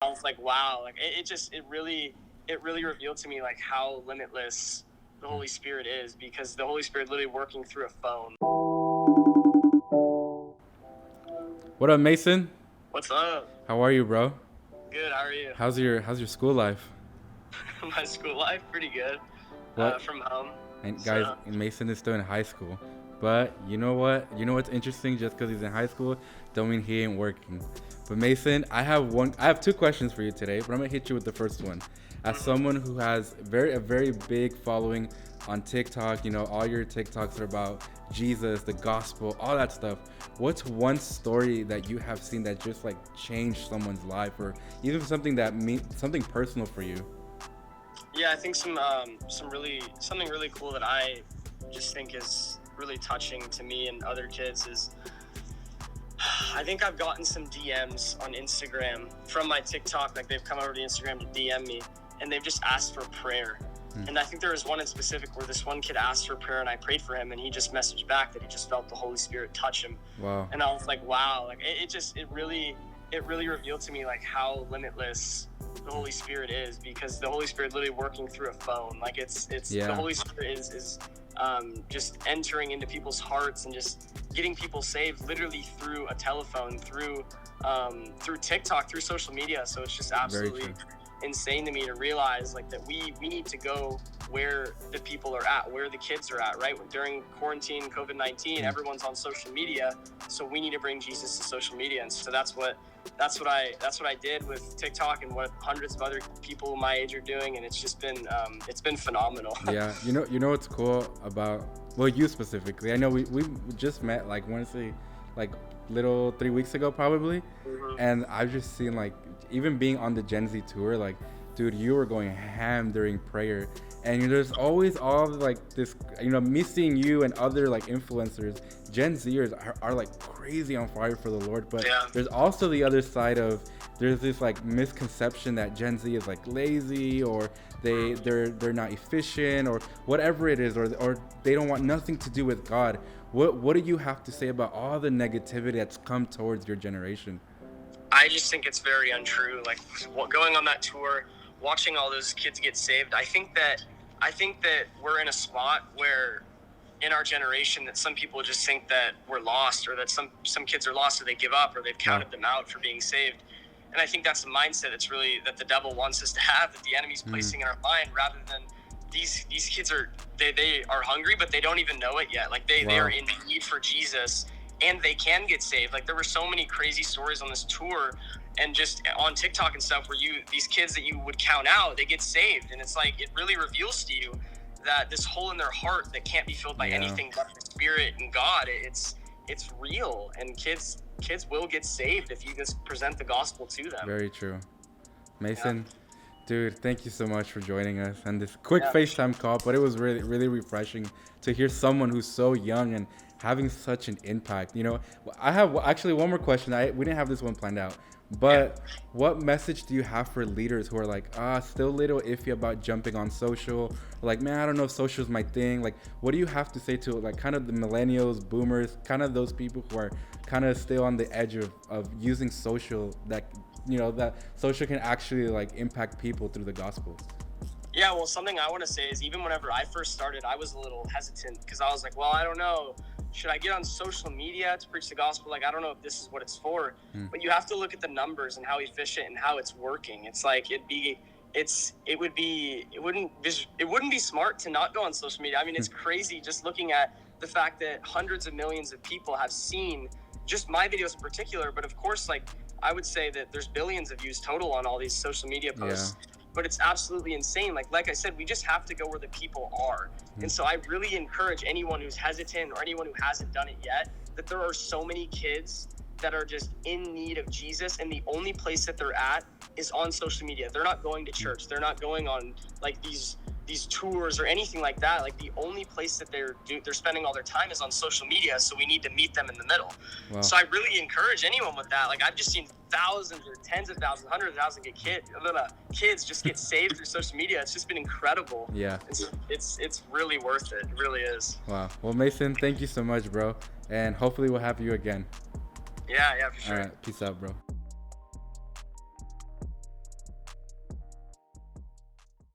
I was like, wow, like it really revealed to me like how limitless the Holy Spirit is, because the Holy Spirit literally working through a phone. What up, Mason? What's up? How are you, bro? Good. How are you? How's your school life? My school life pretty good. What? From home. And guys, So Mason is still in high school. But you know what? You know what's interesting? Just because he's in high school, don't mean he ain't working. But Mason, I have two questions for you today, but I'm gonna hit you with the first one. As someone who has a very big following on TikTok, all your TikToks are about Jesus, the gospel, all that stuff. What's one story that you have seen that just like changed someone's life, or even something personal for you? yeah, I think something really cool that I just think is really touching to me and other kids is I think I've gotten some DMs on Instagram from my TikTok. Like they've come over to Instagram to DM me, and they've just asked for prayer. And I think there was one in specific where this one kid asked for prayer, and I prayed for him, and he just messaged back that he just felt the Holy Spirit touch him. Wow. And I was like, wow, like it really revealed to me like how limitless the Holy Spirit is, because the Holy Spirit literally working through a phone. Like it's Yeah. the Holy Spirit is just entering into people's hearts and just getting people saved literally through a telephone, through TikTok, through social media. So it's just absolutely insane to me to realize like that we need to go where the people are at, where the kids are at, right? During quarantine, COVID-19, everyone's on social media, so we need to bring Jesus to social media. And so that's what I did with TikTok, and what hundreds of other people my age are doing, and it's been phenomenal. Yeah, you know what's cool about, well, you specifically. I know we just met, like, want to say like little 3 weeks ago probably. And I've just seen, like, even being on the Gen Z tour, like, dude, you were going ham during prayer. And there's always all like this, me seeing you and other like influencers, Gen Zers are like crazy on fire for the Lord. But Yeah. there's also the other side of, there's this like misconception that Gen Z is like lazy, or they're not efficient, or whatever it is, or they don't want nothing to do with God. What do you have to say about all the negativity that's come towards your generation? I just think it's very untrue. Like going on that tour, watching all those kids get saved. I think that we're in a spot where, in our generation, that some people just think that we're lost, or that some kids are lost, or they give up, or they've counted them out for being saved. And I think that's the mindset that the devil wants us to have, that the enemy's placing in our mind, rather than these kids they are hungry, but they don't even know it yet. Like they are in need for Jesus, and they can get saved. Like there were so many crazy stories on this tour and just on TikTok and stuff where these kids that you would count out, they get saved. And it's like, it really reveals to you that this hole in their heart that can't be filled by anything but the Spirit and God, it's real. And kids will get saved if you just present the gospel to them. Very true. Mason, dude, thank you so much for joining us on this quick FaceTime call, but it was really, really refreshing to hear someone who's so young and having such an impact. I have actually one more question. We didn't have this one planned out, but what message do you have for leaders who are like, still a little iffy about jumping on social? Like, man, I don't know if social is my thing. Like, what do you have to say to, like, kind of the millennials, boomers, kind of those people who are kind of still on the edge of using social, that social can actually like impact people through the gospel? Yeah, well, something I want to say is, even whenever I first started, I was a little hesitant, because I was like, well, I don't know. Should I get on social media to preach the gospel? Like, I don't know if this is what it's for. But you have to look at the numbers and how efficient and how it's working. It's like, it wouldn't be smart to not go on social media. I mean, it's crazy just looking at the fact that hundreds of millions of people have seen just my videos in particular. But of course, like, I would say that there's billions of views total on all these social media posts. But it's absolutely insane. Like I said, we just have to go where the people are. And so I really encourage anyone who's hesitant, or anyone who hasn't done it yet, that there are so many kids that are just in need of Jesus, and the only place that they're at is on social media. They're not going to church. They're not going on like these tours or anything like that. Like the only place that they're spending all their time is on social media. So we need to meet them in the middle. Wow. So I really encourage anyone with that. Like I've just seen thousands or tens of thousands, hundreds of thousands kids just get saved through social media. It's just been incredible. Yeah. It's really worth it. It really is. Wow. Well, Mason, thank you so much, bro. And hopefully we'll have you again. Yeah, for sure. All right. Peace out, bro.